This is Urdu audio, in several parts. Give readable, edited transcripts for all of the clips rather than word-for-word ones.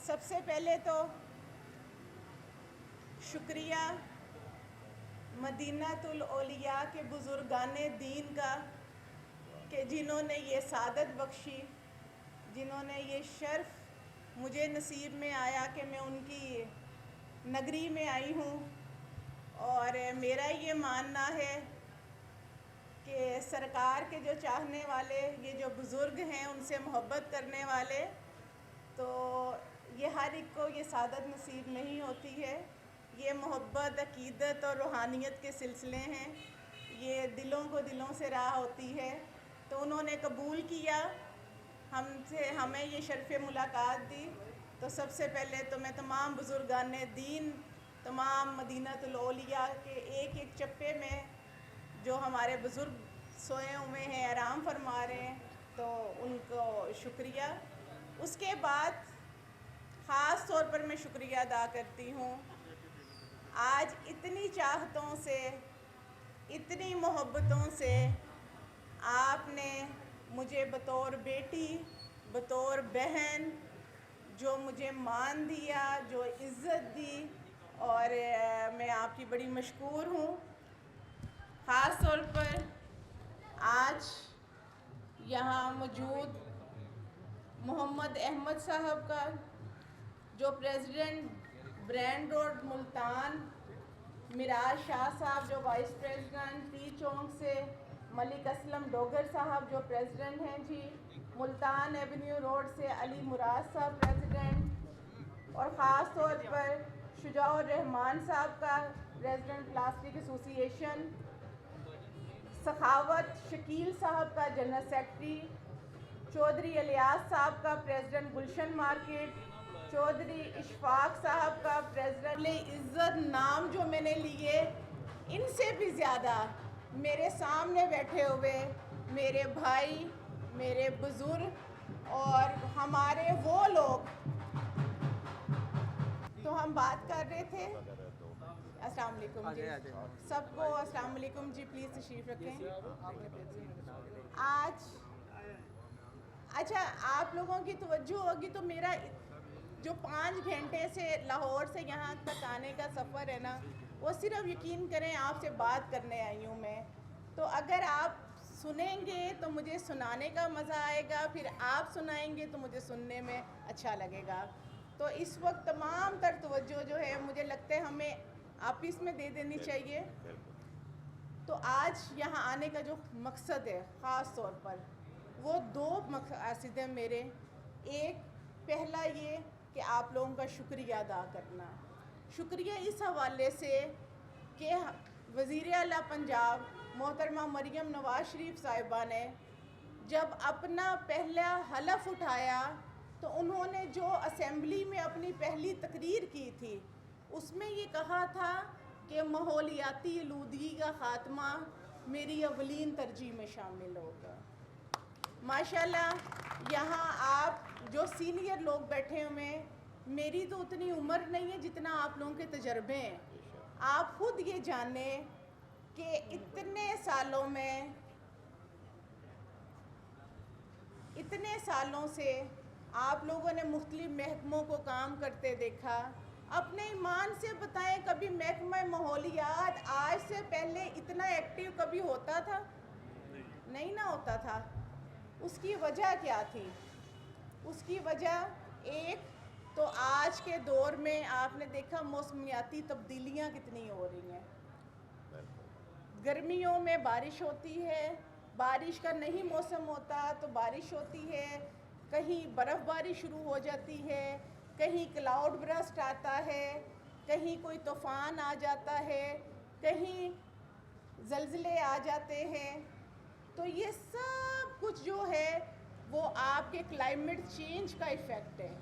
سب سے پہلے تو شکریہ مدینہ الاولیاء کے بزرگان دین کا کہ جنہوں نے یہ سعادت بخشی، جنہوں نے یہ شرف مجھے نصیب میں آیا کہ میں ان کی نگری میں آئی ہوں۔ اور میرا یہ ماننا ہے کہ سرکار کے جو چاہنے والے، یہ جو بزرگ ہیں، ان سے محبت کرنے والے، تو یہ ہر ایک کو یہ سعادت نصیب نہیں ہوتی ہے۔ یہ محبت، عقیدت اور روحانیت کے سلسلے ہیں، یہ دلوں کو دلوں سے راہ ہوتی ہے۔ تو انہوں نے قبول کیا ہمیں یہ شرف ملاقات دی۔ تو سب سے پہلے تو میں تمام بزرگان دین، تمام مدینہ الاولیاء کے ایک ایک چپے میں جو ہمارے بزرگ سوئے ہوئے ہیں، آرام فرما رہے ہیں، تو ان کو شکریہ۔ اس کے بعد خاص طور پر میں شکریہ ادا کرتی ہوں، آج اتنی چاہتوں سے، اتنی محبتوں سے آپ نے مجھے بطور بیٹی، بطور بہن جو مجھے مان دیا، جو عزت دی، اور میں آپ کی بڑی مشکور ہوں۔ خاص طور پر آج یہاں موجود محمد احمد صاحب کا، جو پریزیڈنٹ برینڈ روڈ ملتان، مراج شاہ صاحب جو وائس پریزیڈنٹ ٹی چونک سے، ملک اسلم ڈوگر صاحب جو پریزیڈنٹ ہیں جی، ملتان ایونیو روڈ سے علی مراد صاحب پریزیڈنٹ، اور خاص طور پر شجاع الرحمان صاحب کا پریزیڈنٹ پلاسٹک ایسوسی ایشن، سخاوت شکیل صاحب کا جنرل سیکرٹری، چودھری الیاس صاحب کا پریزیڈنٹ گلشن مارکیٹ، چودھری اشفاق صاحب کا پریزیڈنٹ۔ عزت نام جو میں نے لیے، ان سے بھی زیادہ میرے سامنے بیٹھے ہوئے میرے بھائی، میرے بزرگ اور ہمارے وہ لوگ، تو ہم بات کر رہے تھے۔ السلام علیکم جی، سب کو السلام علیکم جی، پلیز تشریف رکھیں۔ آج اچھا، آپ لوگوں کی توجہ ہوگی تو میرا جو 5 گھنٹے سے لاہور سے یہاں تک آنے کا سفر ہے نا، وہ صرف یقین کریں آپ سے بات کرنے آئی ہوں میں۔ تو اگر آپ سنیں گے تو مجھے سنانے کا مزہ آئے گا، پھر آپ سنائیں گے تو مجھے سننے میں اچھا لگے گا۔ تو اس وقت تمام تر توجہ جو ہے مجھے لگتا ہے ہمیں آپس میں دے دینی چاہیے۔ تو آج یہاں آنے کا جو مقصد ہے خاص طور پر، وہ 2 مقاصد ہیں میرے۔ ایک پہلا یہ کہ آپ لوگوں کا شکریہ ادا کرنا، شکریہ اس حوالے سے کہ وزیر اعلیٰ پنجاب محترمہ مریم نواز شریف صاحبہ نے جب اپنا پہلا حلف اٹھایا تو انہوں نے جو اسمبلی میں اپنی پہلی تقریر کی تھی، اس میں یہ کہا تھا کہ ماحولیاتی آلودگی کا خاتمہ میری اولین ترجیح میں شامل ہوگا۔ ماشاءاللہ یہاں آپ جو سینئر لوگ بیٹھے ہوئے ہیں، میری تو اتنی عمر نہیں ہے جتنا آپ لوگوں کے تجربے ہیں۔ آپ خود یہ جانیں کہ اتنے سالوں سے آپ لوگوں نے مختلف محکموں کو کام کرتے دیکھا۔ اپنے ایمان سے بتائیں، کبھی محکمہ ماحولیات آج سے پہلے اتنا ایکٹیو کبھی ہوتا تھا؟ نہیں نہ ہوتا تھا۔ اس کی وجہ کیا تھی؟ اس کی وجہ ایک تو آج کے دور میں آپ نے دیکھا موسمیاتی تبدیلیاں کتنی ہو رہی ہیں۔ گرمیوں میں بارش ہوتی ہے، بارش کا نہیں موسم ہوتا تو بارش ہوتی ہے، کہیں برف باری شروع ہو جاتی ہے، کہیں کلاؤڈ برسٹ آتا ہے، کہیں کوئی طوفان آ جاتا ہے، کہیں زلزلے آ جاتے ہیں۔ تو یہ سب کچھ جو ہے وہ آپ کے کلائمیٹ چینج کا ایفیکٹ ہے،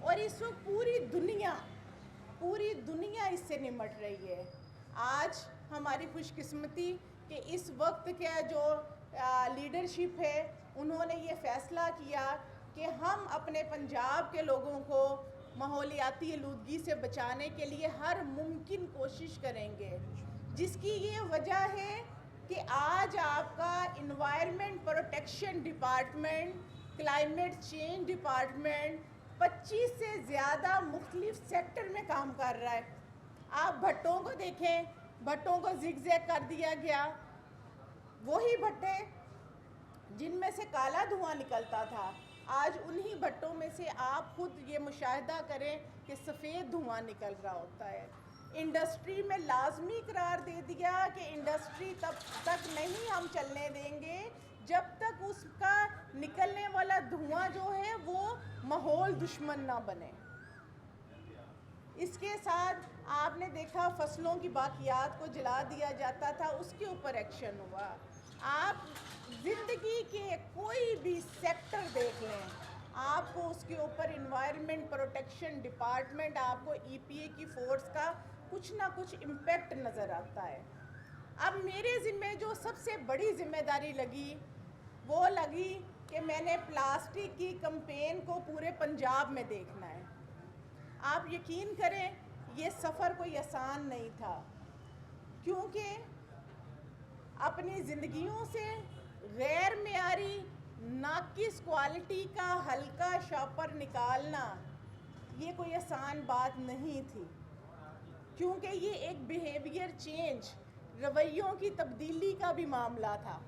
اور اس وقت پوری دنیا اس سے نمٹ رہی ہے۔ آج ہماری خوش قسمتی کہ اس وقت کا جو لیڈرشپ ہے، انہوں نے یہ فیصلہ کیا کہ ہم اپنے پنجاب کے لوگوں کو ماحولیاتی آلودگی سے بچانے کے لیے ہر ممکن کوشش کریں گے، جس کی یہ وجہ ہے کہ آج آپ کا environment protection department, climate change department, 25 سے زیادہ مختلف سیکٹر میں کام کر رہا ہے. آپ بھٹوں کو دیکھیں, بھٹوں کو زگ زیگ کر دیا گیا. وہی بھٹے جن میں سے کالا دھواں نکلتا تھا, آج انہی بھٹوں میں سے آپ خود یہ مشاہدہ کریں کہ سفید دھواں نکل رہا ہوتا ہے. انڈسٹری میں لازمی قرار دے دیا کہ انڈسٹری تب تک نہیں ہم چلنے دیں گے جب تک اس کا نکلنے والا دھواں جو ہے وہ ماحول دشمن نہ بنے. اس کے ساتھ آپ نے دیکھا فصلوں کی باقیات کو جلا دیا جاتا تھا, اس کے اوپر ایکشن ہوا. آپ زندگی کے کوئی بھی سیکٹر دیکھ لیں, آپ کو اس کے اوپر انوائرمنٹ پروٹیکشن ڈپارٹمنٹ, آپ کو ای پی اے کی فورس کا کچھ نہ کچھ امپیکٹ نظر آتا ہے. اب میرے ذمہ جو سب سے بڑی ذمہ داری لگی وہ لگی کہ میں نے پلاسٹک کی کمپین کو پورے پنجاب میں دیکھنا ہے. آپ یقین کریں یہ سفر کوئی آسان نہیں تھا, کیونکہ اپنی زندگیوں سے غیر معیاری ناقص کوالٹی کا ہلکا شاپر نکالنا یہ کوئی آسان بات نہیں تھی, کیونکہ یہ ایک بیہیویئر چینج, رویوں کی تبدیلی کا بھی معاملہ تھا.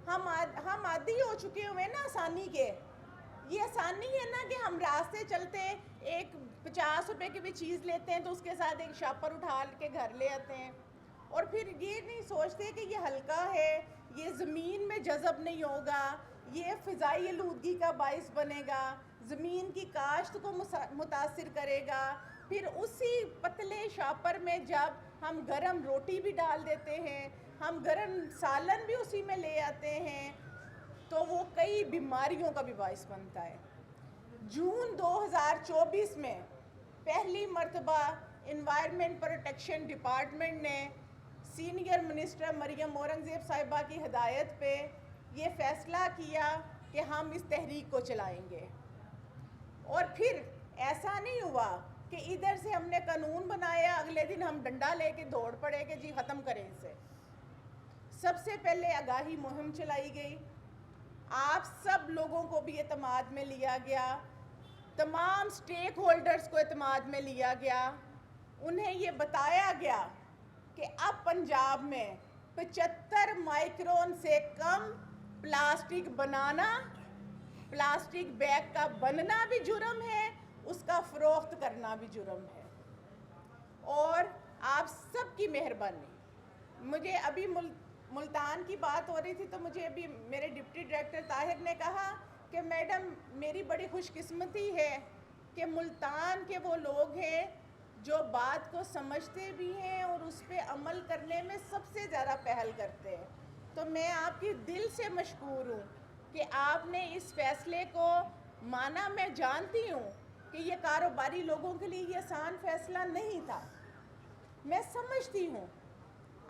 ہم عادی ہو چکے ہوئے نا آسانی کے. یہ آسانی ہے نا کہ ہم راستے چلتے ایک 50 روپے کی بھی چیز لیتے ہیں تو اس کے ساتھ ایک شاپر اٹھا کے گھر لے آتے ہیں, اور پھر یہ نہیں سوچتے کہ یہ ہلکا ہے, یہ زمین میں جذب نہیں ہوگا, یہ فضائی آلودگی کا باعث بنے گا, زمین کی کاشت کو متاثر کرے گا. پھر اسی پتلے شاپر میں جب ہم گرم روٹی بھی ڈال دیتے ہیں, ہم گرم سالن بھی اسی میں لے آتے ہیں, تو وہ کئی بیماریوں کا بھی باعث بنتا ہے. جون 2024 میں پہلی مرتبہ انوائرمنٹ پروٹیکشن ڈپارٹمنٹ نے سینئر منسٹر مریم اورنگزیب صاحبہ کی ہدایت پہ یہ فیصلہ کیا کہ ہم اس تحریک کو چلائیں گے. اور پھر ایسا نہیں ہوا کہ ادھر سے ہم نے قانون بنایا, اگلے دن ہم ڈنڈا لے کے دوڑ پڑے کہ جی ختم کریں اسے. سب سے پہلے آگاہی مہم چلائی گئی, آپ سب لوگوں کو بھی اعتماد میں لیا گیا, تمام سٹیک ہولڈرز کو اعتماد میں لیا گیا. انہیں یہ بتایا گیا کہ اب پنجاب میں 75 مائکرون سے کم پلاسٹک بنانا, پلاسٹک بیگ کا بننا بھی جرم ہے, اس کا فروخت کرنا بھی جرم ہے. اور آپ سب کی مہربانی, مجھے ابھی ملتان کی بات ہو رہی تھی تو مجھے ابھی میرے ڈپٹی ڈائریکٹر طاہر نے کہا کہ میڈم میری بڑی خوش قسمتی ہے کہ ملتان کے وہ لوگ ہیں جو بات کو سمجھتے بھی ہیں اور اس پہ عمل کرنے میں سب سے زیادہ پہل کرتے ہیں. تو میں آپ کی دل سے مشکور ہوں کہ آپ نے اس فیصلے کو مانا. میں جانتی ہوں کہ یہ کاروباری لوگوں کے لیے یہ آسان فیصلہ نہیں تھا, میں سمجھتی ہوں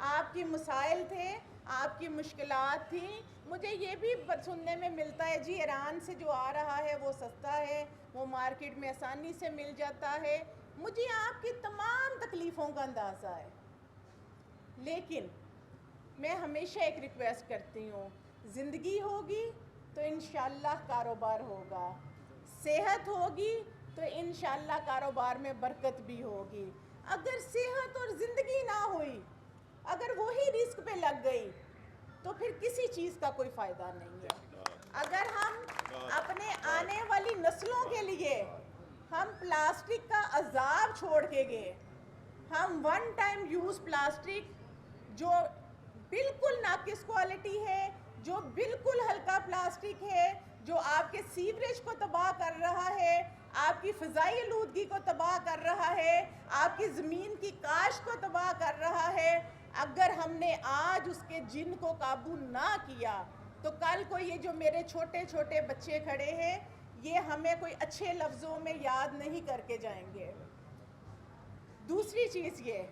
آپ کی مسائل تھے, آپ کی مشکلات تھیں. مجھے یہ بھی سننے میں ملتا ہے جی ایران سے جو آ رہا ہے وہ سستا ہے, وہ مارکیٹ میں آسانی سے مل جاتا ہے. مجھے آپ کی تمام تکلیفوں کا اندازہ ہے, لیکن میں ہمیشہ ایک ریکویسٹ کرتی ہوں, زندگی ہوگی تو انشاءاللہ کاروبار ہوگا, صحت ہوگی تو انشاءاللہ کاروبار میں برکت بھی ہوگی. اگر صحت اور زندگی نہ ہوئی, اگر وہی رزق پہ لگ گئی تو پھر کسی چیز کا کوئی فائدہ نہیں ہے. اگر ہم اپنے آنے والی نسلوں کے لیے ہم پلاسٹک کا عذاب چھوڑ کے گئے, ہم ون ٹائم یوز پلاسٹک جو بالکل ناقص کوالٹی ہے, جو بالکل ہلکا پلاسٹک ہے, جو آپ کے سیوریج کو تباہ کر رہا ہے, آپ کی فضائی آلودگی کو تباہ کر رہا ہے, آپ کی زمین کی کاشت کو تباہ کر رہا ہے, اگر ہم نے آج اس کے جن کو قابو نہ کیا تو کل کو یہ جو میرے چھوٹے چھوٹے بچے کھڑے ہیں یہ ہمیں کوئی اچھے لفظوں میں یاد نہیں کر کے جائیں گے. دوسری چیز یہ,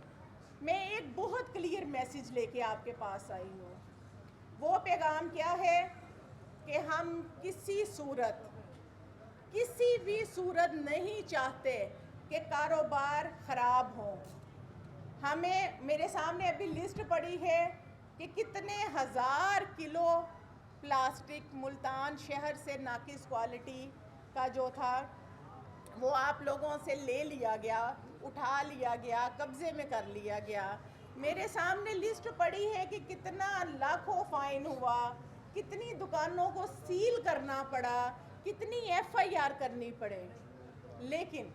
میں ایک بہت کلیئر میسیج لے کے آپ کے پاس آئی ہوں. وہ پیغام کیا ہے کہ ہم کسی بھی صورت نہیں چاہتے کہ کاروبار خراب ہوں. ہمیں میرے سامنے ابھی لسٹ پڑی ہے کہ کتنے ہزار کلو پلاسٹک ملتان شہر سے ناقص کوالٹی کا جو تھا وہ آپ لوگوں سے لے لیا گیا، اٹھا لیا گیا، قبضے میں کر لیا گیا. میرے سامنے لسٹ پڑی ہے کہ کتنا لاکھوں فائن ہوا، کتنی دکانوں کو سیل کرنا پڑا، کتنی FIR کرنی پڑے. لیکن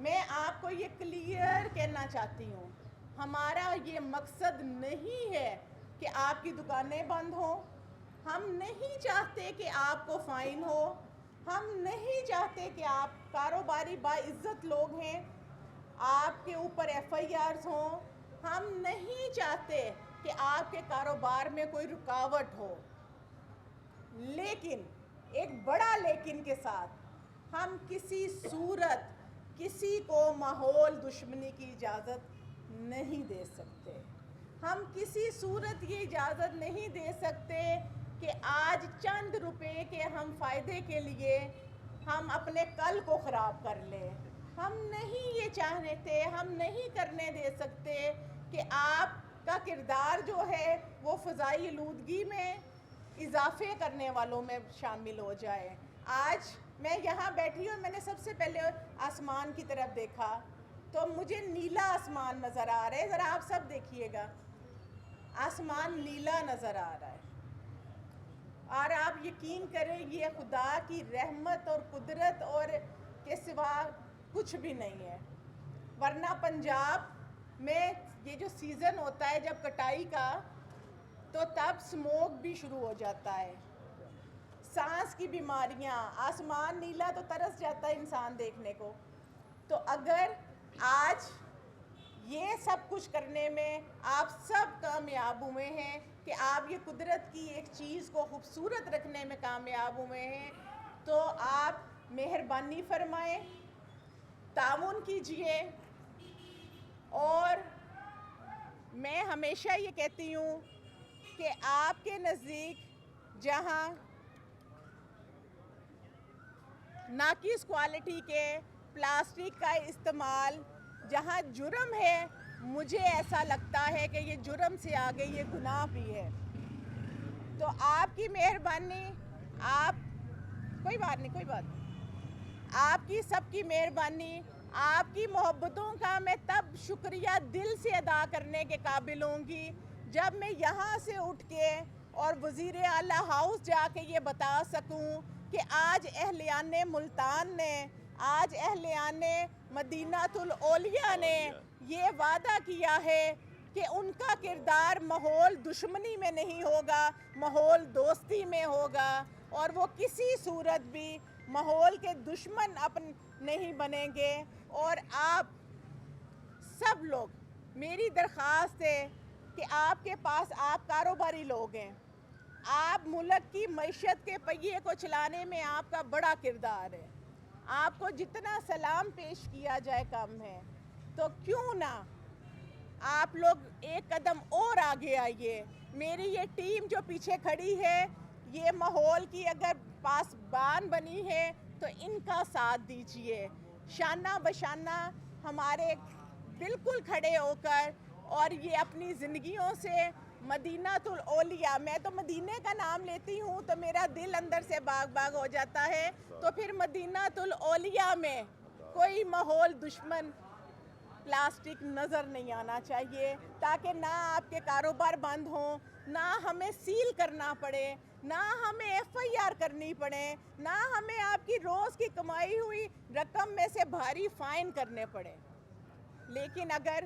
میں آپ کو یہ کلیئر کہنا چاہتی ہوں، ہمارا یہ مقصد نہیں ہے کہ آپ کی دکانیں بند ہوں. ہم نہیں چاہتے کہ آپ کو فائن ہو. ہم نہیں چاہتے کہ آپ کاروباری باعزت لوگ ہیں، آپ کے اوپر FIRs ہوں. ہم نہیں چاہتے کہ آپ کے کاروبار میں کوئی رکاوٹ ہو. لیکن ایک بڑا لیکن کے ساتھ ہم کسی صورت کسی کو ماحول دشمنی کی اجازت نہیں دے سکتے. ہم کسی صورت یہ اجازت نہیں دے سکتے کہ آج چند روپے کے ہم فائدے کے لیے ہم اپنے کل کو خراب کر لیں. ہم نہیں یہ چاہتے، ہم نہیں کرنے دے سکتے کہ آپ کا کردار جو ہے وہ فضائی آلودگی میں اضافے کرنے والوں میں شامل ہو جائے. آج میں یہاں بیٹھی ہوں، میں نے سب سے پہلے آسمان کی طرف دیکھا تو مجھے نیلا آسمان نظر آ رہا ہے. ذرا آپ سب دیکھیے گا، آسمان نیلا نظر آ رہا ہے. اور آپ یقین کریں یہ خدا کی رحمت اور قدرت اور کے سوا کچھ بھی نہیں ہے. ورنہ پنجاب میں یہ جو سیزن ہوتا ہے جب کٹائی کا، تو تب سموک بھی شروع ہو جاتا ہے، سانس کی بیماریاں. آسمان نیلا تو ترس جاتا ہے انسان دیکھنے کو. تو اگر آج یہ سب کچھ کرنے میں آپ سب کامیاب ہوئے ہیں کہ آپ یہ قدرت کی ایک چیز کو خوبصورت رکھنے میں کامیاب ہوئے ہیں، تو آپ مہربانی فرمائیں، تعاون کیجئے. اور میں ہمیشہ یہ کہتی ہوں کہ آپ کے نزدیک جہاں ناقص کوالٹی کے پلاسٹک کا استعمال جہاں جرم ہے، مجھے ایسا لگتا ہے کہ یہ جرم سے آگے یہ گناہ بھی ہے. تو آپ کی مہربانی، آپ کوئی بات نہیں، آپ کی سب کی مہربانی، آپ کی محبتوں کا میں تب شکریہ دل سے ادا کرنے کے قابل ہوں گی جب میں یہاں سے اٹھ کے اور وزیر اعلیٰ ہاؤس جا کے یہ بتا سکوں کہ آج اہلیان ملتان نے، آج اہلیان مدینہ الاولیاء نے یہ وعدہ کیا ہے کہ ان کا کردار ماحول دشمنی میں نہیں ہوگا، ماحول دوستی میں ہوگا، اور وہ کسی صورت بھی ماحول کے دشمن نہیں بنیں گے. اور آپ سب لوگ، میری درخواست ہے کہ آپ کے پاس، آپ کاروباری لوگ ہیں، آپ ملک کی معیشت کے پہیے کو چلانے میں آپ کا بڑا کردار ہے. آپ کو جتنا سلام پیش کیا جائے کم ہے. تو کیوں نہ آپ لوگ ایک قدم اور آگے آئیے. میری یہ ٹیم جو پیچھے کھڑی ہے، یہ ماحول کی اگر پاسبان بنی ہے تو ان کا ساتھ دیجئے. شانہ بشانہ ہمارے بالکل کھڑے ہو کر، اور یہ اپنی زندگیوں سے مدینہ الاولیاء، میں تو مدینے کا نام لیتی ہوں تو میرا دل اندر سے باغ باغ ہو جاتا ہے. تو پھر مدینہ الاولیاء میں کوئی ماحول دشمن پلاسٹک نظر نہیں آنا چاہیے، تاکہ نہ آپ کے کاروبار بند ہوں، نہ ہمیں سیل کرنا پڑے، نہ ہمیں FIR کرنی پڑے، نہ ہمیں آپ کی روز کی کمائی ہوئی رقم میں سے بھاری فائن کرنے پڑے. لیکن اگر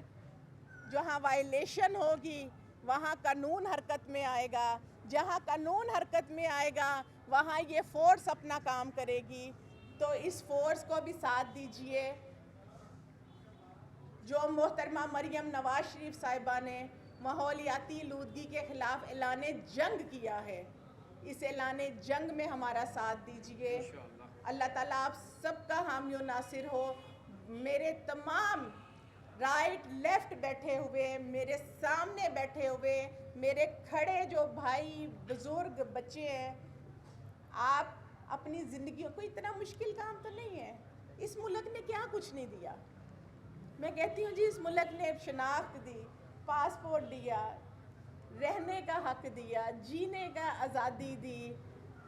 جہاں وائلیشن ہوگی وہاں قانون حرکت میں آئے گا، جہاں قانون حرکت میں آئے گا وہاں یہ فورس اپنا کام کرے گی. تو اس فورس کو بھی ساتھ دیجئے. جو محترمہ مریم نواز شریف صاحبہ نے ماحولیاتی آلودگی کے خلاف اعلان جنگ کیا ہے، اس اعلان جنگ میں ہمارا ساتھ دیجئے. اللہ تعالیٰ آپ سب کا حامی و ناصر ہو. میرے تمام رائٹ لیفٹ بیٹھے ہوئے، میرے سامنے بیٹھے ہوئے، میرے کھڑے جو بھائی بزرگ بچے ہیں، آپ اپنی زندگیوں کو، اتنا مشکل کام تو نہیں ہے. اس ملک نے کیا کچھ نہیں دیا. میں کہتی ہوں جی، اس ملک نے شناخت دی، پاسپورٹ دیا، رہنے کا حق دیا، جینے کا آزادی دی،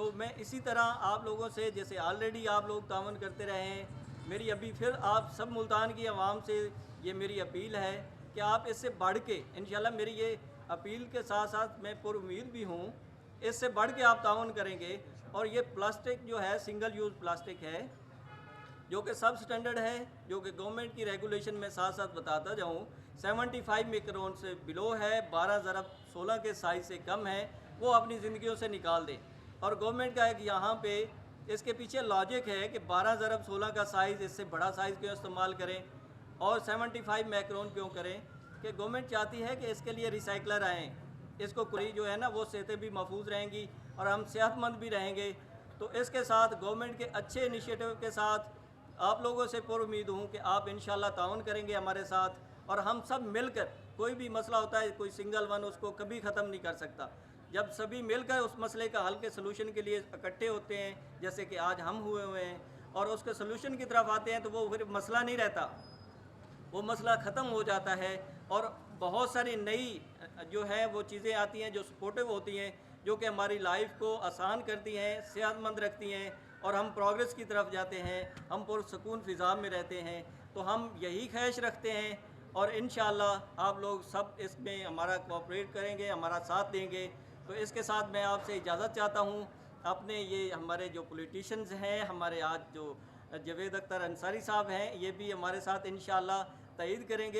تو میں اسی طرح آپ لوگوں سے جیسے آلریڈی آپ لوگ تعاون کرتے رہے ہیں، میری ابھی پھر آپ سب ملتان کی عوام سے یہ میری اپیل ہے کہ آپ اس سے بڑھ کے انشاءاللہ میری یہ اپیل کے ساتھ ساتھ میں پر امید بھی ہوں اس سے بڑھ کے آپ تعاون کریں گے. اور یہ پلاسٹک جو ہے سنگل یوز پلاسٹک ہے جو کہ سب سٹینڈرڈ ہے، جو کہ گورنمنٹ کی ریگولیشن میں ساتھ ساتھ بتاتا جاؤں 75 میکرون سے بلو ہے، 12x16 کے سائز سے کم ہے، وہ اپنی زندگیوں سے نکال دیں. اور گورنمنٹ کا ایک یہاں پہ اس کے پیچھے لاجک ہے کہ 12x16 کا سائز اس سے بڑا سائز کیوں استعمال کریں اور 75 میکرون کیوں کریں، کہ گورنمنٹ چاہتی ہے کہ اس کے لیے ریسائکلر آئیں، اس کو کوئی جو ہے نا وہ صحتیں بھی محفوظ رہیں گی اور ہم صحت مند بھی رہیں گے. تو اس کے ساتھ گورنمنٹ کے اچھے انیشیٹو کے ساتھ آپ لوگوں سے پر امید ہوں کہ آپ انشاءاللہ تعاون کریں گے ہمارے ساتھ، اور ہم سب مل کر کوئی بھی مسئلہ ہوتا ہے کوئی سنگل ون اس کو کبھی ختم نہیں کر سکتا. جب سبھی مل کر اس مسئلے کا حل کے سلوشن کے لیے اکٹھے ہوتے ہیں جیسے کہ آج ہم ہوئے ہیں اور اس کے سلوشن کی طرف آتے ہیں تو وہ پھر مسئلہ نہیں رہتا، وہ مسئلہ ختم ہو جاتا ہے. اور بہت ساری نئی جو ہے وہ چیزیں آتی ہیں جو سپورٹیو ہوتی ہیں، جو کہ ہماری لائف کو آسان کرتی ہیں، صحت مند رکھتی ہیں اور ہم پروگریس کی طرف جاتے ہیں، ہم پرسکون فضا میں رہتے ہیں. تو ہم یہی خواہش رکھتے ہیں اور انشاءاللہ آپ لوگ سب اس میں ہمارا کوآپریٹ کریں گے، ہمارا ساتھ دیں گے. تو اس کے ساتھ میں آپ سے اجازت چاہتا ہوں. اپنے یہ ہمارے جو پولیٹیشنز ہیں، ہمارے آج جو جاوید اختر انصاری صاحب ہیں، یہ بھی ہمارے ساتھ انشاءاللہ تائید کریں گے.